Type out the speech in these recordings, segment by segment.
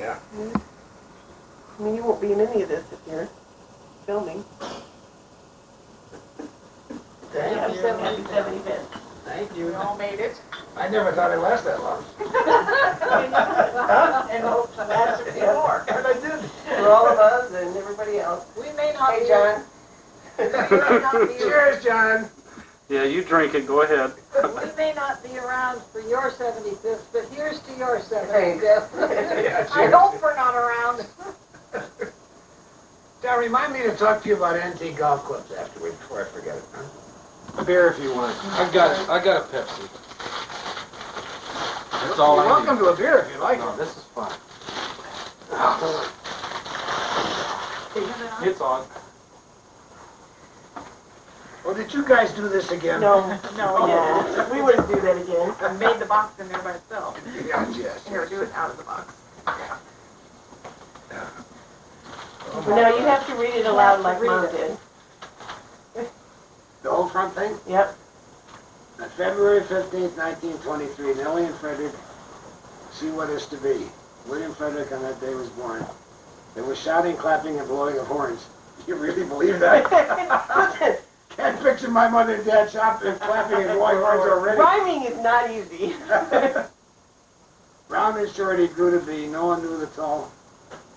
Yeah. I mean, you won't be in any of this if you're filming. Thank you. Happy 75th. Thank you. We all made it. I never thought I'd last that long. And hope to last a few more. And I did. For all of us and everybody else. We may not Hey, be. John. We may not be. Cheers, John. Yeah, you drink it. Go ahead. We may not be around for your 75th, but here's to your 75th. Yeah, I cheers. hope we're not around. John, remind me to talk to you about antique golf clubs afterwards before I forget it, huh? A beer if you want. I got a Pepsi. That's all You're I welcome need. to a beer if you like No, it. this is fine. Oh. It's on. Well, did you guys do this again? No. No. Yeah, we wouldn't do that again. I made the box in there by itself. Yes. Here, do it out of the box. But now you have to read it aloud like Mom did. The whole front thing? Yep. On February 15th, 1923, Nellie and Frederick see what is to be. William Frederick on that day was born. There was shouting, clapping, and blowing of horns. You really believe that? Listen, Can't picture my mother and dad shouting, clapping, and blowing horns already. rhyming is not easy. Round and short he grew to be. No one knew the tall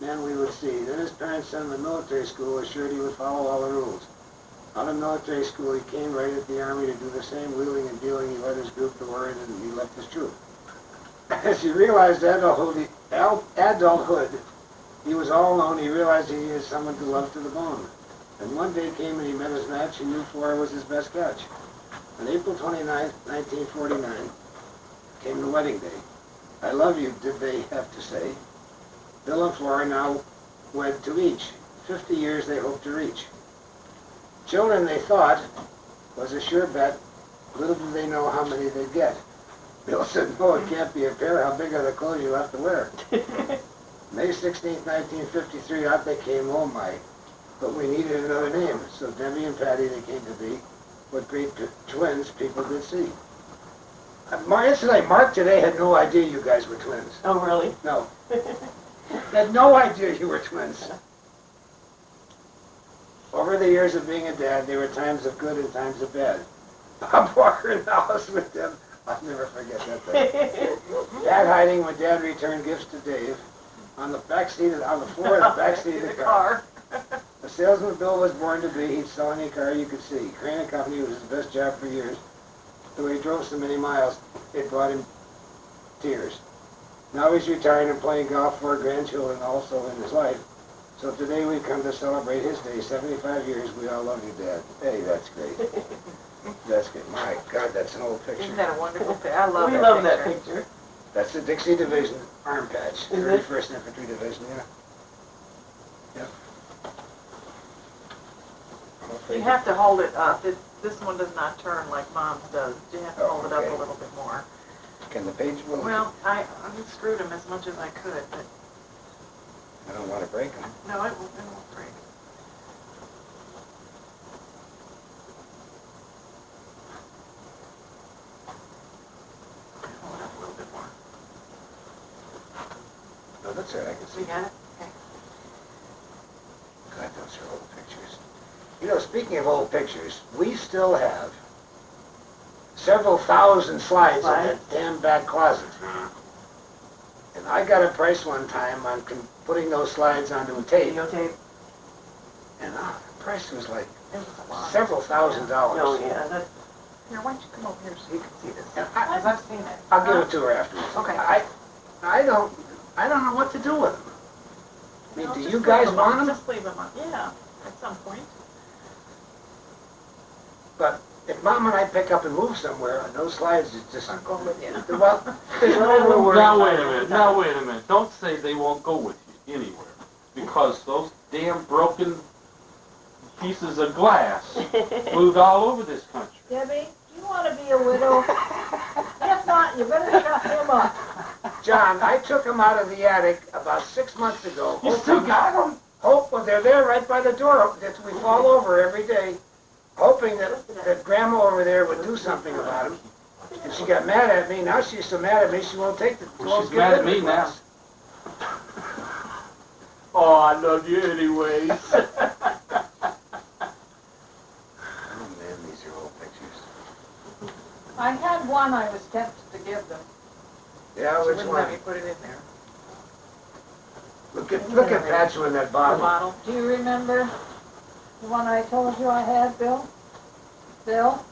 man we would see. Then his parents sent him to military school, assured he would follow all the rules. Out of military school, he came right at the army to do the same wheeling and dealing. He led his group to word, and he left his troop. As he realized adulthood, he was all alone. He realized he needed someone to love to the bone. And one day came and he met his match. He knew Flora was his best catch. On April 29th, 1949, came the wedding day. I love you, did they have to say. Bill and Flora now wed to each. 50 years they hope to reach. Children, they thought, was a sure bet. Little did they know how many they'd get. Bill said, no, it can't be a pair. How big are the clothes you'll have to wear? May 16th, 1953, out they came, oh my. But we needed another name. So Debbie and Patty, they came to be. What great twins people did see. Yesterday, Mark today had no idea you guys were twins. Oh, really? No. Had no idea you were twins. Over the years of being a dad, there were times of good and times of bad. Bob Walker in the house with them. I'll never forget that thing. Dad hiding when Dad returned gifts to Dave. On the back seat, on the floor of the back seat of the car. The salesman Bill was born to be. He'd sell any car you could see. Crane & Company was his best job for years. Though he drove so many miles, it brought him tears. Now he's retired and playing golf for grandchildren also in his life. So today we come to celebrate his day, 75 years. We all love you, Dad. Hey, that's great. That's good. My God, that's an old picture. Isn't that a wonderful picture? I love We that love picture. that picture. That's the Dixie Division arm patch. Is it? 31st Infantry Division, yeah. Yep. You have to hold it up. This one does not turn like Mom's does. You have to hold it up a little bit more. Can the page move? Well, I screwed them as much as I could, but I don't want to break them. no, it won't break. Hold it up a little bit more. No, that's all right. I can see. We got it? Okay. God, those are old pictures. You know, speaking of old pictures, we still have several thousand slides in that damn back closet. And I got a price one time on putting those slides onto a tape. Videotape. And the price was like It was a lot. several $1,000s. Oh, yeah. That's, Here, why don't you come over here so you can see this? And Because I've seen it. I'll give it to her afterwards. Okay. I don't know what to do with them. I mean, No, do just you leave guys them want on. them? Just leave them on. Yeah, at some point. But if Mom and I pick up and move somewhere, those slides is just... I'll go with you. Well, there's no more Now wait a minute. Now wait a minute. Don't say they won't go with you anywhere, because those damn broken pieces of glass moved all over this country. Debbie, do you want to be a widow? If not, you better shut him up. John, I took them out of the attic about 6 months ago. You still got them? Well, they're there right by the door that we fall over every day, hoping that Grandma over there would do something about them. And she got mad at me. Now she's so mad at me she won't take the... Well, she's mad at me now. Oh, I love you anyways. Oh man, these are old pictures. I had one I was tempted to give them. Yeah, She which wouldn't let one? me put it in there. Look at Patchu in that The bottle. bottle. Do you remember the one I told you I had, Bill? Bill,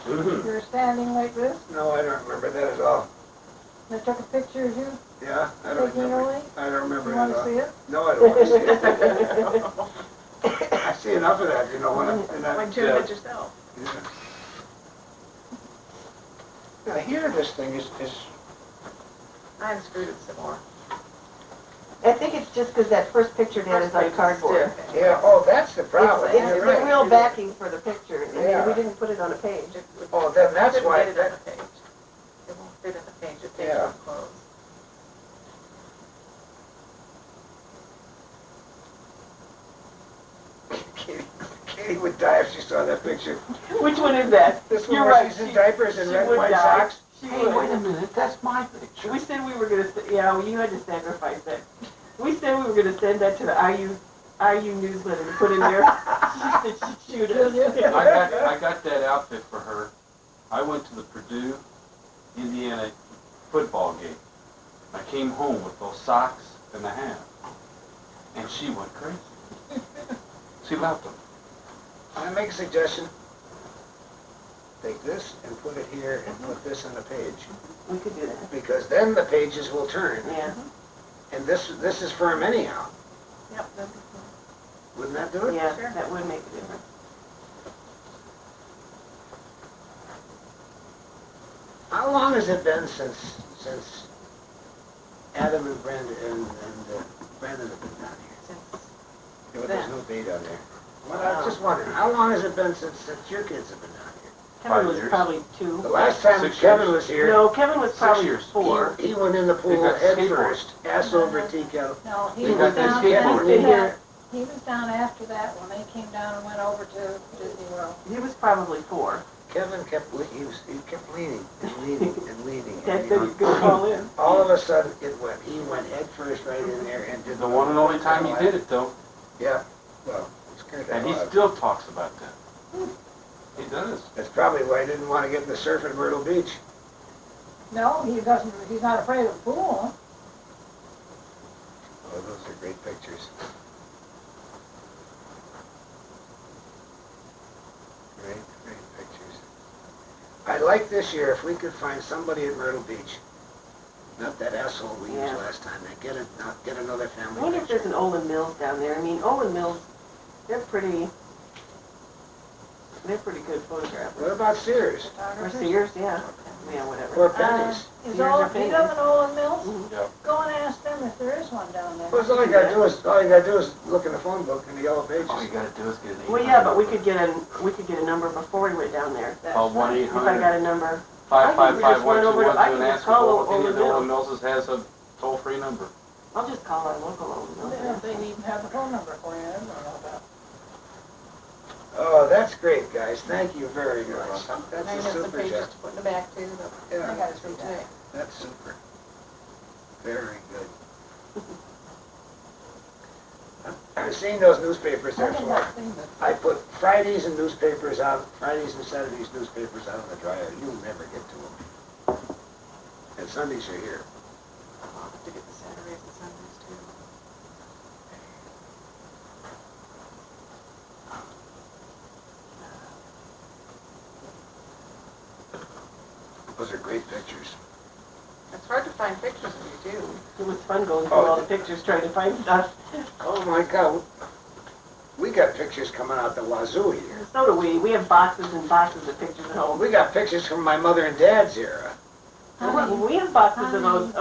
you were standing like this, No, I don't remember that at all. and I took a picture of you Yeah, I don't taking it remember. away. I don't remember You it want at to all. see it? No, I don't want to see it. I see enough of that, you know, when I'm in that. When you it yourself. Yeah. Now here, this thing is I unscrewed it some more. I think it's just because that first picture Dad is on cardboard. Stiff. yeah. Oh, that's the problem. It's You're the right. real backing for the picture, and Yeah. we didn't put it on a page. Oh, then that's Couldn't why. get it on the page. It won't fit in the page. The page Yeah. won't close. Katie would die if she saw that picture. Which one is that? This one You're where right. she's in diapers and she red would white die. socks. She Hey, would. wait a minute, that's my picture. We said we were gonna, yeah, well, you had to sacrifice that. We said we were gonna send that to the IU newsletter to put in there. She said she'd shoot us. I got that outfit for her. I went to the Purdue, Indiana football game. I came home with those socks and the hat. And she went crazy. She loved them. Can I make a suggestion? Take this and put it here and put this on the page. We could do that. Because then the pages will turn. Yeah, And this is firm anyhow. Yep. that'd be cool. Wouldn't that do it? yeah, Sure. that would make a difference. How long has it been since Adam and Brandon Brandon have been down here? Since Yeah, but there's no date on there. Well, I was just wondering, how long has it been since your kids have been down here? Kevin 5 was years. probably The 2. last time 6 Kevin years. was here, No, Kevin was probably years. 4. he went in the pool got head skateboard. first, ass over tea kettle. No, he We was got this down skateboard. after Been that. here. He was down after that when they came down and went over to Disney World. He was probably 4. Kevin kept leaning and leaning and leaning. Dad And, said he's gonna call in. all of a sudden, he went head first right in there and did The one and only time he did it, though. Yeah, well, it scared the And hell he out of me. still talks about that. He does. That's probably why I didn't want to get in the surf at Myrtle Beach. No, he's not afraid of the pool. Oh, those are great pictures. Great pictures. I'd like this year if we could find somebody at Myrtle Beach, not that asshole we Yeah. used last time, and get another I family wonder if there's picture. an Olin Mills down there. I mean, Olin Mills, they're pretty good photographers. What about Sears? Or Photographers. Sears, yeah. Yeah, whatever. Or Penny's? Is Sears all, or do you Penny's. live in Olin Mills? Mhm. Yep. Go and ask them if there is one down there. Well, all you gotta do is look in the phone book in the yellow pages. All you gotta do is get an 800 Well, yeah, but we could get a number before we went down there. That's Call right. If I got a number, 555-1212 I can and just ask them call what Olin any of the Olin Mills. Mills has a toll-free number. I'll just call our local Olin Mills. Yeah, they even have the phone number for you, I don't know about. Oh, that's great, guys. Thank you very much. That's I a have some super pages job. to put in the back too, but Yeah. I got it through today. That's super. Very good. I've seen those newspapers there I think for. I've seen this. I put Fridays and Saturdays newspapers out on the dryer. You'll never get to them. And Sundays are here. I'll have to get the Saturdays and Sundays too. Those are great pictures. It's hard to find pictures of you too. It was fun going through all the pictures trying to find stuff. Oh my God. We got pictures coming out the wazoo here. So do we. We have boxes and boxes of pictures at home. We got pictures from my mother and dad's era. We have boxes of those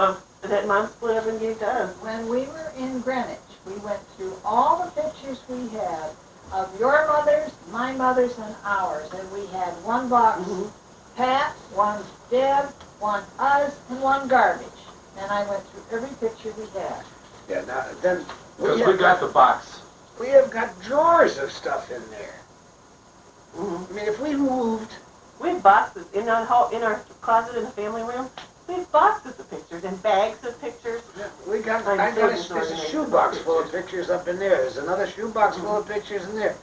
that Mom split up and gave to us. When we were in Greenwich, we went through all the pictures we had of your mothers, my mothers, and ours, and we had one box, Mhm. Pat, one Deb, one us, and one garbage. And I went through every picture we had. Yeah, now, then, Because we got the box. we have got drawers of stuff in there. Mhm. I mean, if we moved, We have boxes in our closet in the family room. We have boxes of pictures and bags of pictures. we I got there's a shoebox full of pictures up in there. There's another shoebox full of pictures in there.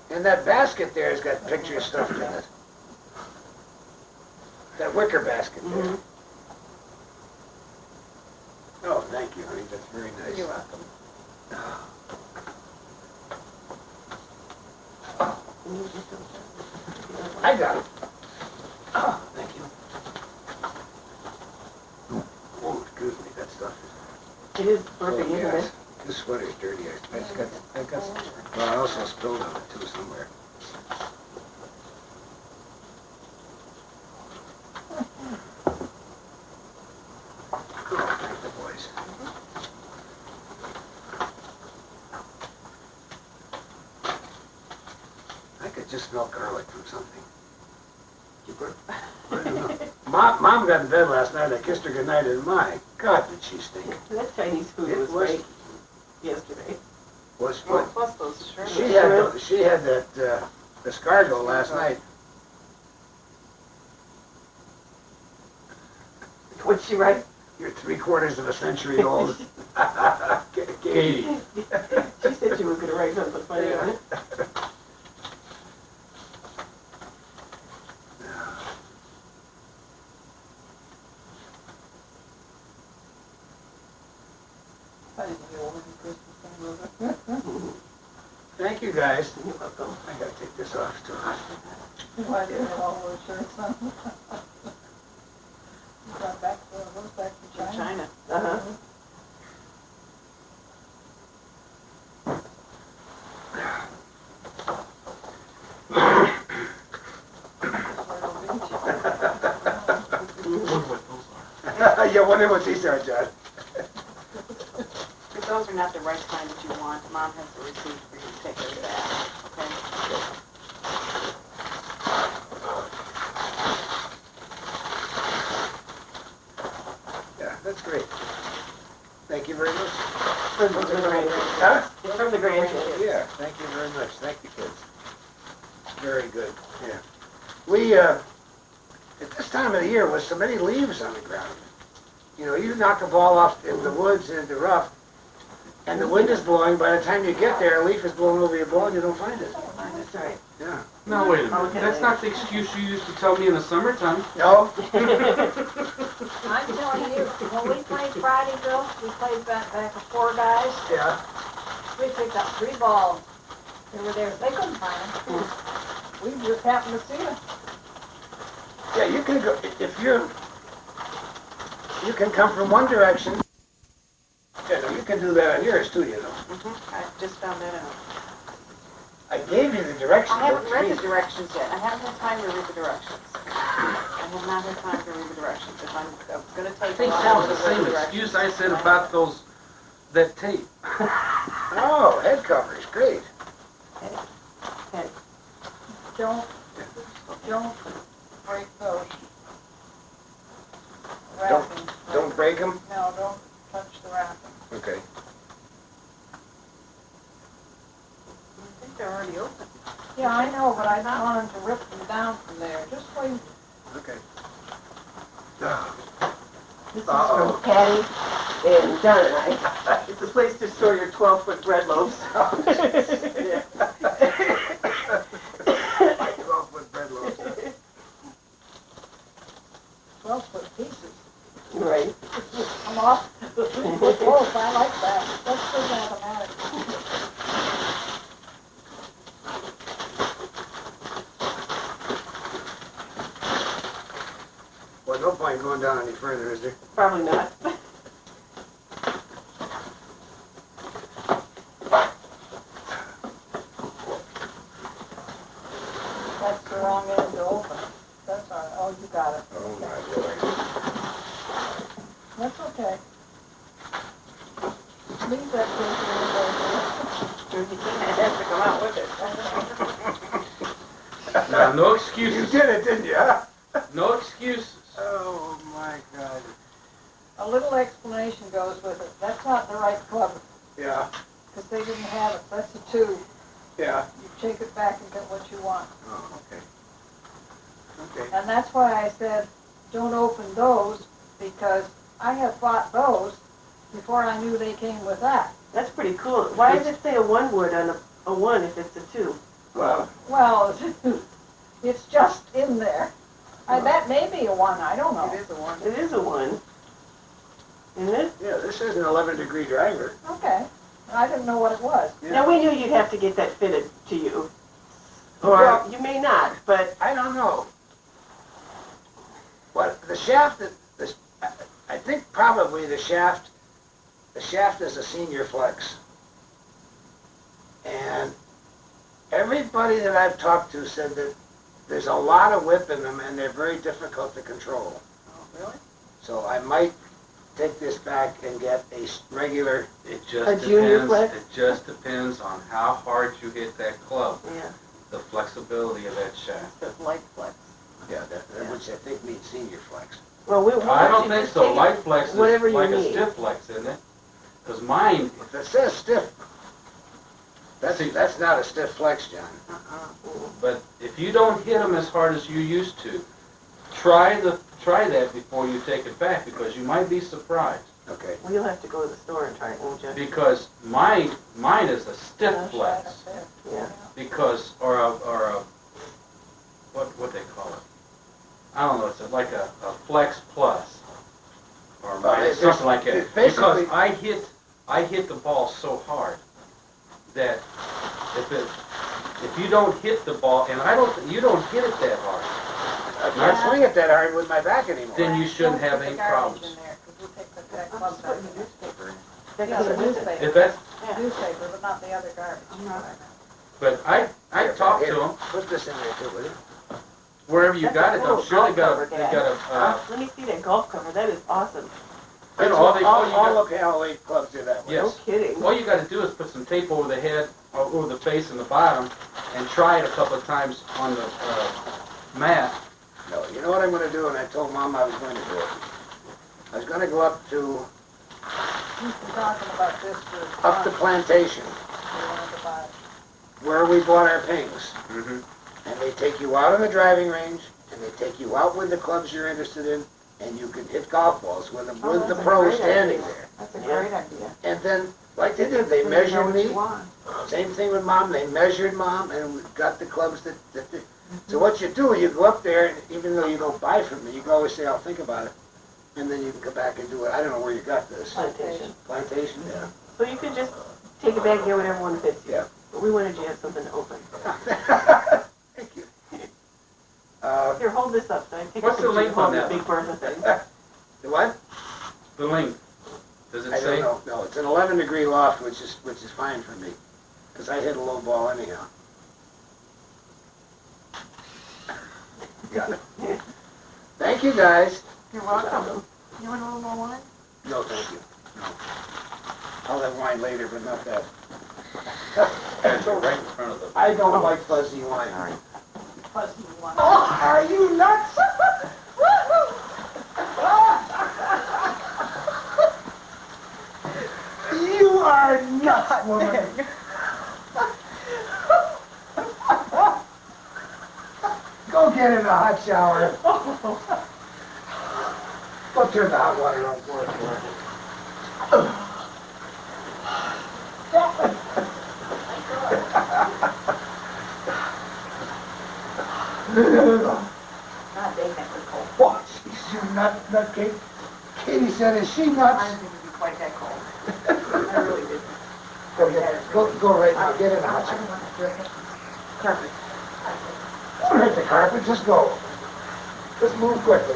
And that basket there has got pictures stuffed in it. That wicker basket there. Oh, thank you, honey. That's very nice. You're welcome. I got it. Oh, thank you. Oh, excuse me, that stuff is... It is perfect, isn't yes. it? This sweater's dirty. I got some... Well, I also spilled on it too somewhere. Oh, thank the boys. I could just smell garlic from something. I don't know. Mom got in bed last night. I kissed her goodnight, and my God, did she stink. That Chinese food It was was- great yesterday. Was Well, what? plus those shrimp. She had that escargot last night. What'd she write? You're 3/4 of a century old. Katie. She said she was gonna write something funny on it. Thank you, guys. You're welcome. I gotta take this off too. Why did you have all those shirts on? You got back to, goes back to China? China. Uh-huh. Yeah, wonder what these are, John. If those are not the right kind that you want, Mom has the receipt for you to take those back, okay? Yeah, that's great. Thank you very much. From the grandkids. Huh? It's from the grandkids. Yeah, thank you very much. Thank you, kids. Very good, yeah. We, at this time of the year, with so many leaves on the ground, you know, you knock a ball off in the woods and the rough, and the wind is blowing, by the time you get there, a leaf is blowing over your ball and you don't find it. That's right. Yeah. No, wait a minute. That's not the excuse you used to tell me in the summertime. No? I'm telling you, when we played Fridayville, we played back with 4 guys, Yeah. we picked up 3 balls. They were there, they couldn't find them. We just happened to see them. Yeah, you can go, if you can come from one direction. Yeah, no, you can do that on yours too, you know. I just found that out. I gave you the directions. I haven't don't read you? the directions yet. I haven't had time to read the directions. I have not had time to read the directions. If I'm gonna I take think a that while was to the read same the directions. excuse I said about that tape. Oh, head covers, great. Don't break those. Don't- Wrappings. Don't break them? No, don't touch the wrapping. Okay. I think they're already open. Yeah, I know, but I don't want them to rip them down from there. Just wait. Okay. This is Uh-oh. from Patty and John and I. It's a place to store your 12-foot bread loaves. Yeah. 12-foot bread loaves. 12-foot pieces. Right. I'm off. 3-foot loaf, I like that. That's good mathematics. Well, no point going down any further, is there? Probably not. That's the wrong end to open. That's all right. Oh, you got it. Oh, my Lord. That's okay. Leave that paper in It has to come out with it. Now, no You excuses. did it, didn't you, huh? No excuses. Oh, my God. there. A little explanation goes with it. That's not the right cover, Yeah, because they didn't have it. That's a tube. yeah. You take it back and get what you want. Oh, okay. Okay. And that's why I said, don't open those, because I have bought those, before I knew they came with that. That's pretty cool. Why does it say a 1 wood on a 1 if it's a 2? Well, Well, it's just in there. That may be a 1, I don't know. It is a one. It is a 1. Isn't it? yeah, this is an 11-degree driver. Okay, I didn't know what it was. Yeah. Now, we knew you'd have to get that fitted to you. Or Well- you may not, but I don't know. What, the shaft, I think probably the shaft is a senior flex. And everybody that I've talked to said that there's a lot of whip in them and they're very difficult to control. Oh, really? So I might take this back and get a regular, It A just junior depends, flex? it just depends on how hard you hit that club, yeah. the flexibility of that shaft. It says light flex. which I think means senior flex. Well, we'll I don't actually think just so. take it- Light flex is whatever you like a need. stiff flex, isn't it? Because mine, If it says stiff, See- that's not a stiff flex, John. but if you don't hit them as hard as you used to, try that before you take it back, because you might be surprised. Okay. Well, you'll have to go to the store and try it, won't you? Because mine is a stiff That's right flex. up there. Yeah. Because, or a, what they call it? I don't know, it's like a flex plus. Or Well, minus, there's- something like that. there's basically- Because I hit the ball so hard that if you don't hit the ball, and you don't hit it that hard, I can't swing it that hard with my back anymore. then you shouldn't Don't have put any the garbage problems. in there, 'cause we'll take that I'm club just back. putting the newspaper in. Yeah, That the goes with it. newspaper. If that's, Newspaper, but not the other garbage. but I talked to Here, them, Put this in there too, will you? wherever you That's got a it, cool I'm sure they golf got cover, a, Let me see that golf cover. That is awesome. you know, All all you got, the Callaway clubs are that way. Yes. No kidding. all you gotta do is put some tape over the head, or over the face and the bottom, and try it a couple of times on the, mat. No, you know what I'm gonna do, and I told Mom I was going to do it. I was gonna go up to He's been talking about this for the plantation, He wanted to buy it. where we bought our pings. Mm-hmm. And they take you out on the driving range, and they take you out with the clubs you're interested in, and you can hit golf balls with the Oh, that's a pro great standing idea. there. That's a great idea. And then, like they did, they So you know measured what you me. want. Same thing with Mom, they measured Mom, and we got the clubs that so what you do, you go up there, and even though you don't buy from me, you can always say, I'll think about it. And then you can come back and do it. I don't know where you got this. Plantation. Plantation, yeah. So you can just take it back and get whatever one fits you. Yeah. But we wanted you to have something open. Thank you. Here, hold this up so I can take What's a the picture length on of the that Big Bertha thing. The what? The length, does I it don't say? know. No, it's an 11-degree loft, which is fine for me, because I hit a low ball anyhow. Got it. Thank you, guys. You're welcome. You want a little more wine? No, thank you. No. I'll have wine later, but not that. That's right in front of the. I don't like fuzzy wine. Fuzzy one. Oh, are you nuts? You are nuts, woman. Go get in the hot shower. Go turn the hot water on for it. God dang, that was cold. What? She's nut cake. Katie said, is she I nuts? didn't think it'd be quite that cold. I really didn't. Go right now, get in the hot shower. Carpet. Don't hurt the carpet, just go. Just move quickly.